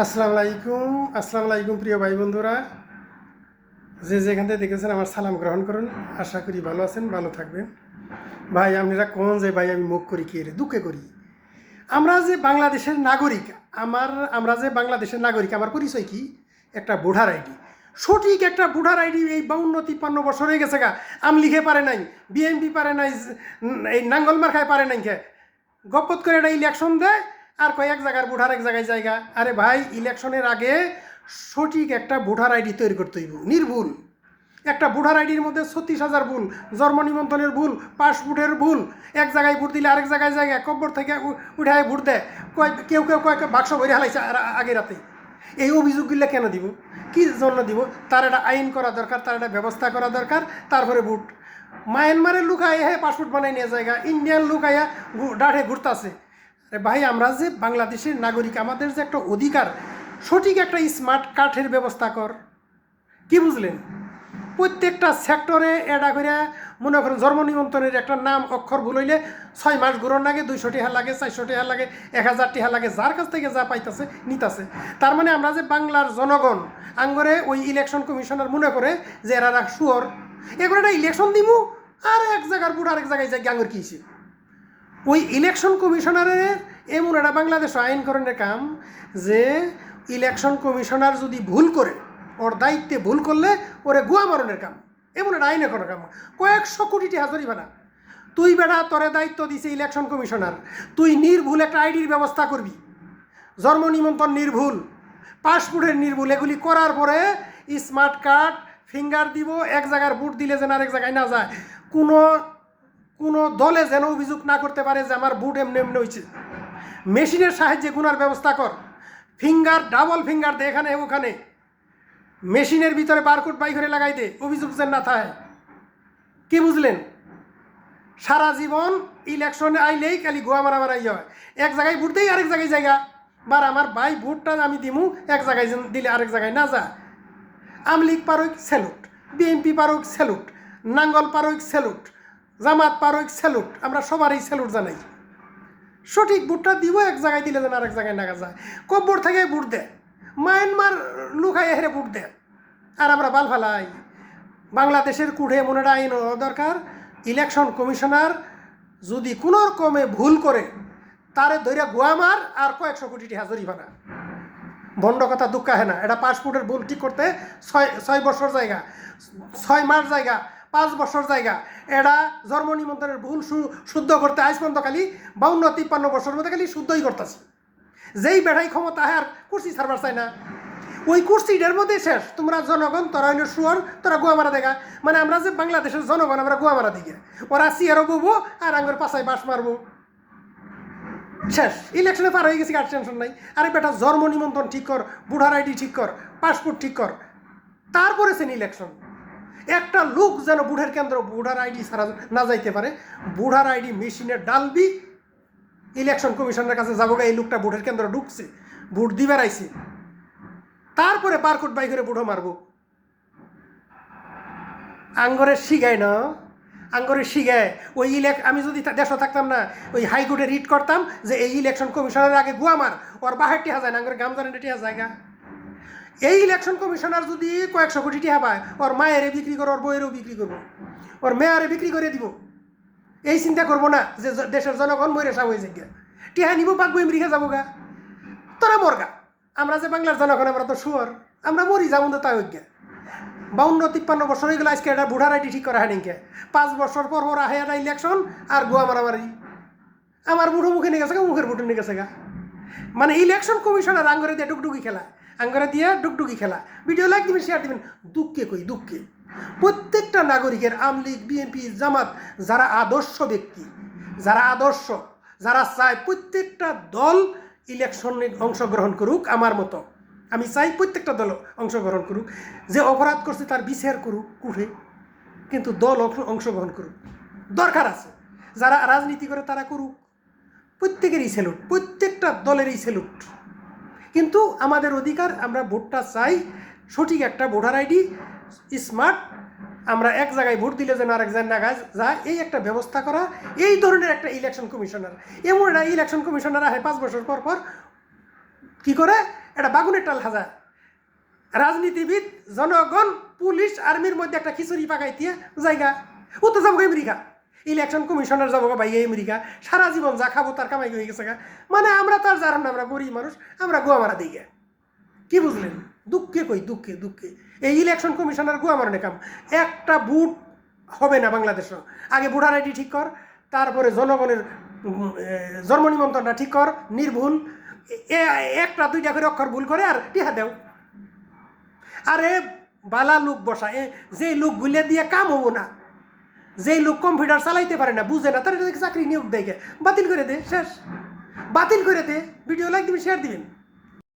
আসসালামু আলাইকুম প্রিয় ভাই বন্ধুরা, যে যেখান থেকে দেখেছেন আমার সালাম গ্রহণ করুন। আশা করি ভালো আছেন, ভালো থাকবেন। ভাই আপনারা কোন যে ভাই আমি মুখ করি কি রে দুঃখে করি। আমরা যে বাংলাদেশের নাগরিক, আমরা যে বাংলাদেশের নাগরিক, আমার পরিচয় কি? একটা ভোটার আইডি, সঠিক একটা ভোটার আইডি। এই 52-53 বছর হয়ে গেছে গা, লিখে পারে নাই, বিএনপি পারে নাই, এই নাঙ্গল মার্কায় পারে নাই। গপ্পত করে একটা ইলেকশন দেয় আর কয়েক জায়গার ভোটার এক জায়গায় জায়গা। আরে ভাই, ইলেকশনের আগে সঠিক একটা ভোটার আইডি তৈরি করতে হইব, নির্ভুল একটা ভোটার আইডির মধ্যে 36,000 ভুল, জন্ম নিবন্ধনের ভুল, পাসপোর্টের ভুল, এক জায়গায় ভোট দিলে আরেক জায়গায় জায়গায় কব্বর থেকে উঠায় ভোট দেয়, কেউ কেউ কয়েক বাক্স ভরে হালাইছে আগে রাতে। এই অভিযোগগুলো কেন দিব, কি জন্য দিব? তার একটা আইন করা দরকার, তার একটা ব্যবস্থা করা দরকার। তারপরে ভোট, মায়ানমারের লোক আয়া পাসপোর্ট বানাই নিয়ে জায়গা, ইন্ডিয়ান লোক আয়া ডাঢ়ে ঘুরতেছে। ভাই, আমরা যে বাংলাদেশের নাগরিক, আমাদের যে একটা অধিকার, সঠিক একটা স্মার্ট কার্ডের ব্যবস্থা কর। কি বুঝলেন? প্রত্যেকটা সেক্টরে এটা করে মনে করেন জন্ম নিবন্ধনের একটা নাম অক্ষর ভুল হইলে 6 মাস ঘুরন লাগে, 200 টাকা লাগে, 400 টাকা লাগে, 1000 টাকা লাগে, যার কাছ থেকে যা পাইতেছে নিতেছে। তার মানে আমরা যে বাংলার জনগণ আঙ্গরে ওই ইলেকশন কমিশনার মনে করে যে এরা শুয়র, এগুলো একটা ইলেকশন দিব আর এক জায়গার বুট আরেক জায়গায় যাই গাঙ্গর কিছে। ওই ইলেকশন কমিশনারের এমন একটা বাংলাদেশ আইনকরণের কাম যে ইলেকশন কমিশনার যদি ভুল করে, ওর দায়িত্বে ভুল করলে ওরে গুয়া মারণের কাম, এমন একটা আইনে করার কাম। কয়েকশো কোটি টাকা জরিমানা। তুই বেটা, তোরে দায়িত্ব দিছে ইলেকশন কমিশনার, তুই নির্ভুল একটা আইডির ব্যবস্থা করবি, জন্ম নিবন্ধন নির্ভুল, পাসপোর্টের নির্ভুল, এগুলি করার পরে স্মার্ট কার্ড ফিঙ্গার দিব, এক জায়গার ভোট দিলে যেন আরেক জায়গায় না যায়, কোনো দলে যেন অভিযোগ না করতে পারে যে আমার ভোট এমনি এমনি হয়েছে। মেশিনের সাহায্যে গুনার ব্যবস্থা কর, ফিঙ্গার ডাবল ফিঙ্গার দে এখানে ওখানে, মেশিনের ভিতরে বারকোড বাই করে লাগাই দে, অভিযোগ যেন না থাকে। কি বুঝলেন? সারা জীবন ইলেকশনে আইলেই খালি গোয়া মারামারাই হয়, এক জায়গায় ভোট দেই আরেক জায়গায় জায়গা। বার আমার ভাই ভোটটা আমি দিমু, এক জায়গায় দিলে আরেক জায়গায় না যা। আমলিগ পারুক স্যালুট, বিএনপি পারুক স্যালুট, নাঙ্গল পারুক স্যালুট, জামাত পারুক স্যালুট, আমরা সবারই স্যালুট জানাই। সঠিক ভোটটা দিব, এক জায়গায় দিলে যেন আরেক জায়গায় না যায়। কব্বর থেকে ভোট দেয়, মায়ানমার লুকাই হেরে ভোট দেয়, আর আমরা বাল ফালাই। বাংলাদেশের কুঠে মনে আইন দরকার, ইলেকশন কমিশনার যদি কোনো রকমে ভুল করে তারে ধরে গোয়া মার আর কয়েকশো কোটি টাকা জরিমানা। বন্ড কথা দুঃখ হয় না। এটা পাসপোর্টের ভুল ঠিক করতে 6 বছর জায়গা, 6 মাস জায়গা, 5 বছর জায়গা। এটা জন্ম নিবন্ধনের ভুল শুদ্ধ করতে আজ পর্যন্ত খালি 52-53 বছরের মধ্যে খালি শুদ্ধই করতেছে। যেই বেড়াই ক্ষমতা আর কুর্সি সার্ভার চায় না, ওই কুর্সিটার মধ্যে শেষ। তোমরা জনগণ, তোরা হইল শুয়ার, তোরা গোয়া মারা দেখা। মানে আমরা যে বাংলাদেশের জনগণ, আমরা গোয়া মারা দিকে, ওরা সিয়ারও বলবো আর আঙ্গুর পাশায় বাস মারবো, শেষ। ইলেকশনে পার হয়ে গেছি, আর টেনশন নাই। আরে বেটা, জন্ম নিবন্ধন ঠিক কর, ভোটার আইডি ঠিক কর, পাসপোর্ট ঠিক কর, তারপরে সেন ইলেকশন। একটা লোক যেন বুড়ের কেন্দ্র ভোটার আইডি ছাড়া না যাইতে পারে। ভোটার আইডি মেশিনে ডালবি, ইলেকশন কমিশনের কাছে যাবো, এই লোকটা ভোটের কেন্দ্র ঢুকছে, ভোট দিবার আইছে, তারপরে বারকোড বাই করে বুড়ো মারবো। আঙ্গরের শিগায় না, আঙ্গরের শিগায় ওই আমি যদি দেশে থাকতাম না, ওই হাইকোর্টে রিট করতাম যে এই ইলেকশন কমিশনের আগে গুয়া মার, ওর 62 টিহা যায় না, আঙ্গরের গামজানের টিহা জায়গা। এই ইলেকশন কমিশনার যদি কয়েকশো কোটি টিহা পায়, ওর মায়েরে বিক্রি করো, ওর বইয়েরও বিক্রি করবো, ওর মেয়ারে বিক্রি করে দিব। এই চিন্তা করবো না যে দেশের জনগণ মরে সব হয়ে যায়, টিহা নিব, পাকবো, এমরিকা যাবো গা, তোরা মরগা। আমরা যে বাংলার জনগণ, আমরা তো শুয়ার, আমরা মরি যাবো তো তাই হইয়া। 52-53 বছর হয়ে গেলে আজকে এটা ভোটার আইডি ঠিক করা হয়নি। 5 বছর পর পর আহে একটা ইলেকশন আর গোয়া মারামারি। আমার বুড়ো মুখে নিয়ে গেছে গা, মুখের বুটে নিয়ে গেছে গা। মানে ইলেকশন কমিশনার আঙ্গরে দিয়ে ডুকডুকি খেলা, আঙ্গরে দিয়ে ডুকডুকি খেলা। ভিডিও লাইক দিবেন, শেয়ার দিবেন। দুঃখে কই, দুঃখে প্রত্যেকটা নাগরিকের, আমলিগ, বিএনপি, জামাত, যারা আদর্শ ব্যক্তি, যারা আদর্শ, যারা চায় প্রত্যেকটা দল ইলেকশনে অংশগ্রহণ করুক, আমার মতো আমি চাই প্রত্যেকটা দল অংশগ্রহণ করুক। যে অপরাধ করছে তার বিচার করুক কুঠে, কিন্তু দল অংশগ্রহণ করুক, দরকার আছে। যারা রাজনীতি করে তারা করুক, প্রত্যেকেরই স্যালুট, প্রত্যেকটা দলেরই স্যালুট। কিন্তু আমাদের অধিকার, আমরা ভোটটা চাই, সঠিক একটা ভোটার আইডি, স্মার্ট। আমরা এক জায়গায় ভোট দিলে যেন আরেক জায়গায় না যায়, এই একটা ব্যবস্থা করা। এই ধরনের একটা ইলেকশন কমিশনার, এমন একটা ইলেকশন কমিশনার আহে 5 বছর পর পর কি করে এটা বাগুনের টাল হাজা রাজনীতিবিদ জনগণ পুলিশ আর্মির মধ্যে একটা খিচুড়ি পাকাই দিয়ে জায়গা ও তো যাবো আমেরিকা ইলেকশন কমিশনার যাবো ভাই আমেরিকা সারা জীবন যা খাবো তার কামাই হয়ে গেছে গা মানে আমরা তো আর জানাম না আমরা গরিব মানুষ আমরা গোয়া মারা দিই কি বুঝলেন দুঃখে কই দুঃখে দুঃখে এই ইলেকশন কমিশনার গোয়া মারানো কাম একটা বুট হবে না বাংলাদেশও আগে ভোটার আইডি ঠিক কর তারপরে জনগণের জন্ম নিমন্ত্রণটা ঠিক কর নির্ভুল একটা দুইটা করে অক্ষর ভুল করে আর টিহা দেও আরে বালা লোক বসা যে লোক গুলে দিয়ে কাম হবো না যেই লোক কম্পিউটার চালাইতে পারে না বুঝে না তার চাকরি নিয়োগ দেয় বাতিল করে দে শেষ বাতিল করে দে ভিডিও লাইক দিবেন শেয়ার দিবেন